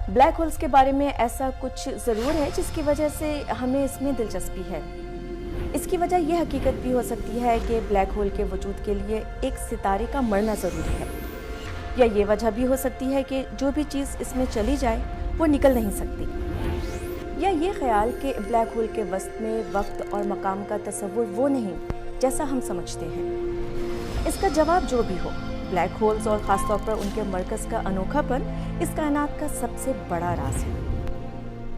Black holes के बारे में ऐसा कुछ ज़रूर है जिसकी वजह से हमें इसमें दिलचस्पी है। इसकी वजह यह हकीकत भी हो सकती है कि ब्लैक होल के वजूद के लिए एक सितारे का मरना ज़रूरी है, या ये वजह भी हो सकती है कि जो भी चीज़ इसमें चली जाए वो निकल नहीं सकती, या ये ख्याल कि ब्लैक होल के वस्त में वक्त और मकाम का तसव्वुर वो नहीं जैसा हम समझते हैं। इसका जवाब जो भी हो, ब्लैक होल्स और ख़ास तौर पर उनके मरकज़ का अनोखापन इस कायनात का सबसे बड़ा राज है।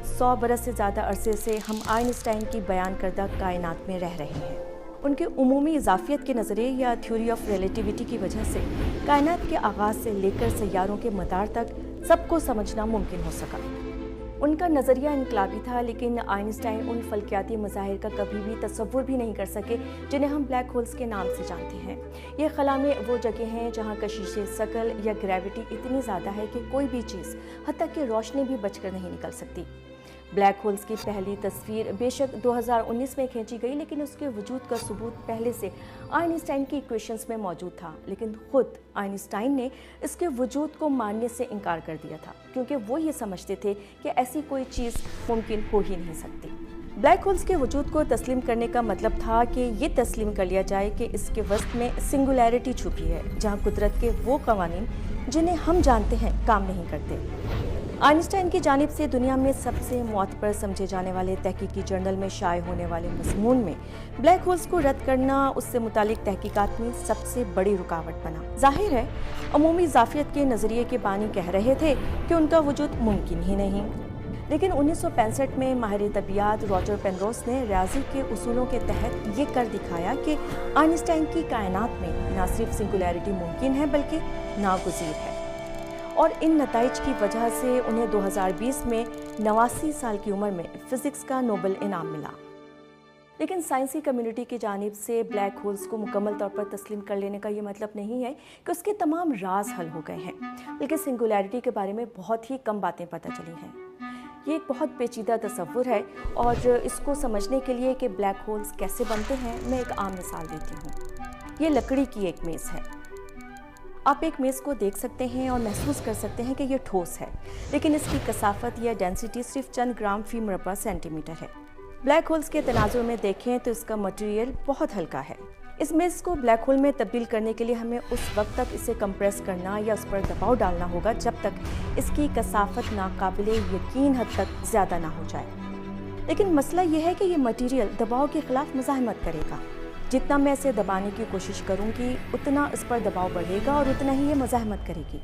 100 बरस से ज़्यादा अरसे से हम आइंस्टाइन की बयान करदा कायनात में रह रहे हैं। उनके उमूमी इजाफियत के नज़रिए या थ्योरी ऑफ रिलेटिविटी की वजह से कायनात के आगाज़ से लेकर सैयारों के मदार तक सबको समझना मुमकिन हो सका। उनका नज़रिया इनकलाबी था, लेकिन आइंस्टाइन उन फल्कियाती मज़ाहिर का कभी भी तसव्वुर भी नहीं कर सके जिन्हें हम ब्लैक होल्स के नाम से जानते हैं। ये खला में वो जगह हैं जहाँ कशिशे सकल या ग्रेविटी इतनी ज़्यादा है कि कोई भी चीज़, हत्ता कि रोशनी भी बचकर नहीं निकल सकती। ब्लैक होल्स की पहली तस्वीर बेशक 2019 में खींची गई, लेकिन उसके वजूद का सबूत पहले से आइंस्टाइन की इक्वेशंस में मौजूद था। लेकिन खुद आइंस्टाइन ने इसके वजूद को मानने से इनकार कर दिया था, क्योंकि वो ये समझते थे कि ऐसी कोई चीज़ मुमकिन हो ही नहीं सकती। ब्लैक होल्स के वजूद को तस्लीम करने का मतलब था कि ये तस्लीम कर लिया जाए कि इसके वस्त में सिंगुलैरिटी छुपी है, जहाँ कुदरत के वो कवानीन जिन्हें हम जानते हैं काम नहीं करते। आइंस्टाइन की जानिब से दुनिया में सबसे मौतबर समझे जाने वाले तहकीकी जर्नल में शाये होने वाले मज़मून में ब्लैक होल्स को रद्द करना उससे मुतालिक तहकीकात में सबसे बड़ी रुकावट बना। जाहिर है, अमूमी इजाफियत के नज़रिए के बानी कह रहे थे कि उनका वजूद मुमकिन ही नहीं, लेकिन 1965 में माहिर तबियात रॉजर पेनरोस ने रियाजी के उसूलों के तहत ये कर दिखाया कि आइंस्टाइन की कायनात में न सिर्फ सिंगुलैरिटी मुमकिन है बल्कि नागुज़ीर है, और इन नताइज की वजह से उन्हें 2020 में 89 साल की उम्र में फ़िज़िक्स का नोबेल इनाम मिला। लेकिन साइंसी कम्युनिटी की जानिब से ब्लैक होल्स को मुकम्मल तौर पर तस्लीम कर लेने का ये मतलब नहीं है कि उसके तमाम राज हल हो गए हैं, बल्कि सिंगुलैरिटी के बारे में बहुत ही कम बातें पता चली हैं। ये एक बहुत पेचीदा तसव्वुर है, और इसको समझने के लिए कि ब्लैक होल्स कैसे बनते हैं, मैं एक आम मिसाल देती हूँ। ये लकड़ी की एक मेज़ है। आप एक मेज़ को देख सकते हैं और महसूस कर सकते हैं कि ये ठोस है, लेकिन इसकी कसाफत या डेंसिटी सिर्फ चंद ग्राम फी मुरब्बा सेंटीमीटर है। ब्लैक होल्स के तनाजुर में देखें तो इसका मटेरियल बहुत हल्का है। इस मेज़ को ब्लैक होल में तब्दील करने के लिए हमें उस वक्त तक इसे कंप्रेस करना या उस पर दबाव डालना होगा जब तक इसकी कसाफत नाकाबिले यकीन हद तक ज़्यादा ना हो जाए। लेकिन मसला यह है कि ये मटेरियल दबाव के ख़िलाफ़ मुज़ाहमत करेगा। जितना मैं इसे दबाने की कोशिश करूंगी, उतना इस पर दबाव बढ़ेगा और उतना ही ये मुज़ाहमत करेगी।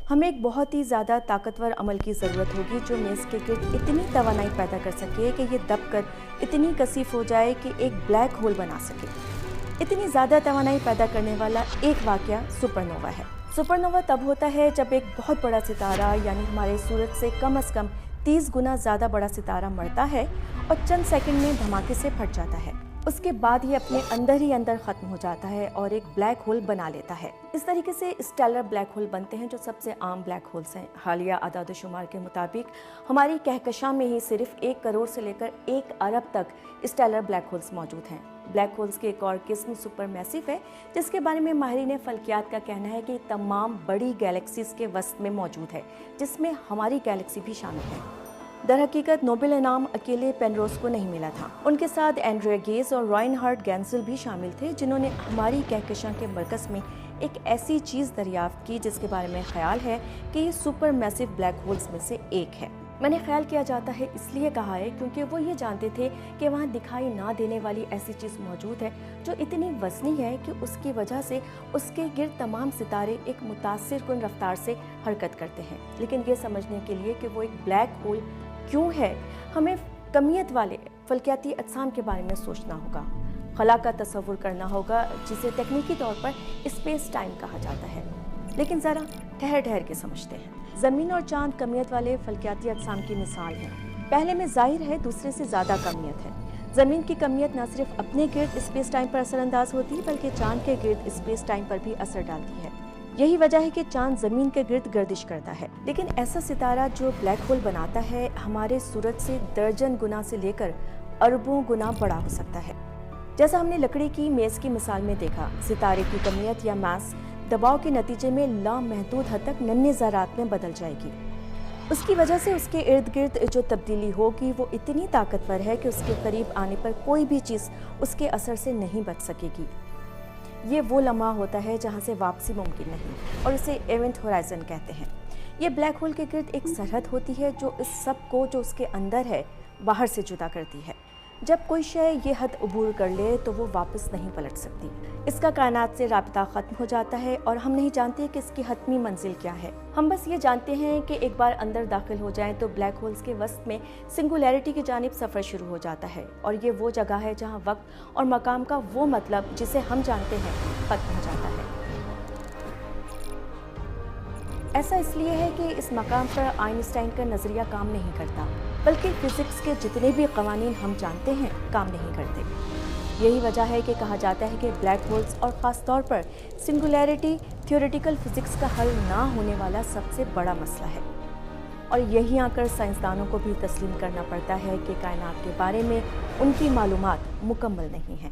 हमें एक बहुत ही ज़्यादा ताकतवर अमल की ज़रूरत होगी जो मेज़ के गिर्द इतनी तवानाई पैदा कर सके कि ये दबकर इतनी कसीफ हो जाए कि एक ब्लैक होल बना सके। इतनी ज़्यादा तवानाई पैदा करने वाला एक वाक़या सुपरनोवा है। सुपरनोवा तब होता है जब एक बहुत बड़ा सितारा, यानी हमारे सूरज से कम से कम 30 गुना ज़्यादा बड़ा सितारा मरता है और चंद सेकंड में धमाके से फट जाता है। उसके बाद ये अपने अंदर ही अंदर ख़त्म हो जाता है और एक ब्लैक होल बना लेता है। इस तरीके से स्टेलर ब्लैक होल बनते हैं, जो सबसे आम ब्लैक होल्स हैं। हालिया आदाद शुमार के मुताबिक हमारी कहकशां में ही सिर्फ 1 करोड़ से लेकर 1 अरब तक स्टेलर ब्लैक होल्स मौजूद हैं। ब्लैक होल्स की एक और किस्म सुपर मैसिव है, जिसके बारे में माहिरीन फल्कियात का कहना है कि तमाम बड़ी गैलेक्सीज के वस्त में मौजूद है, जिसमें हमारी गैलेक्सी भी शामिल है। दर हकीकत नोबेल इनाम अकेले पेनरोस को नहीं मिला था। उनके साथ एंड्रिया गेज और राइनहार्ड गेंसेल भी शामिल थे, जिन्होंने हमारी कहकशां के मरकज़ में एक ऐसी चीज़ दरियाफ्त की जिसके बारे में ख्याल है कि ये सुपर मैसिव ब्लैक होल्स में से एक है। मैंने ख्याल किया जाता है इसलिए कहा है क्योंकि वो ये जानते थे कि वहाँ दिखाई ना देने वाली ऐसी चीज़ मौजूद है जो इतनी वज़नी है कि उसकी वजह से उसके गिर्द तमाम सितारे एक मुतासिर कुन रफ्तार से हरकत करते हैं। लेकिन ये समझने के लिए कि वो एक ब्लैक होल क्यों है, हमें कमियत वाले फल्कियाती अजसाम के बारे में सोचना होगा, खला का तसव्वुर करना होगा, जिसे तकनीकी तौर पर स्पेस टाइम कहा जाता है। लेकिन ज़रा ठहर ठहर के समझते हैं। ज़मीन और चाँद कमियत वाले फल्कियाती अजसाम की मिसाल है। पहले में ज़ाहिर है, दूसरे से ज़्यादा कमियत है। ज़मीन की कमियत न सिर्फ अपने गिर्द स्पेस टाइम पर असरअंदाज होती है, बल्कि चाँद के गिर्द स्पेस टाइम पर भी असर डालती है। यही वजह है कि चांद ज़मीन के गिर्द गर्दिश करता है। लेकिन ऐसा सितारा जो ब्लैक होल बनाता है, हमारे सूरज से दर्जन गुना से लेकर अरबों गुना बड़ा हो सकता है। जैसा हमने लकड़ी की मेज़ की मिसाल में देखा, सितारे की कमियत या मास दबाव के नतीजे में लामहदूद हद तक नन्हे ज़रात में बदल जाएगी। اس کی وجہ سے اس کے ارد گرد جو تبدیلی ہوگی وہ اتنی طاقتور ہے کہ اس کے قریب آنے پر کوئی بھی چیز اس کے اثر سے نہیں بچ سکے گی۔ یہ وہ لمحہ ہوتا ہے جہاں سے واپسی ممکن نہیں، اور اسے ایونٹ ہورائزن کہتے ہیں۔ یہ بلیک ہول کے گرد ایک سرحد ہوتی ہے جو اس سب کو جو اس کے اندر ہے باہر سے جدا کرتی ہے۔ جب کوئی شے یہ حد عبور کر لے تو وہ واپس نہیں پلٹ سکتی۔ اس کا کائنات سے رابطہ ختم ہو جاتا ہے اور ہم نہیں جانتے کہ اس کی حتمی منزل کیا ہے۔ ہم بس یہ جانتے ہیں کہ ایک بار اندر داخل ہو جائیں تو بلیک ہولز کے وسط میں سنگولیرٹی کی جانب سفر شروع ہو جاتا ہے، اور یہ وہ جگہ ہے جہاں وقت اور مقام کا وہ مطلب جسے ہم جانتے ہیں ختم ہو جاتا ہے۔ ایسا اس لیے ہے کہ اس مقام پر آئنسٹائن کا نظریہ کام نہیں کرتا، بلکہ فزکس کے جتنے بھی قوانین ہم جانتے ہیں کام نہیں کرتے۔ یہی وجہ ہے کہ کہا جاتا ہے کہ بلیک ہولز اور خاص طور پر سنگولیرٹی تھیوریٹیکل فزکس کا حل نہ ہونے والا سب سے بڑا مسئلہ ہے، اور یہی آ کر سائنسدانوں کو بھی تسلیم کرنا پڑتا ہے کہ کائنات کے بارے میں ان کی معلومات مکمل نہیں ہیں۔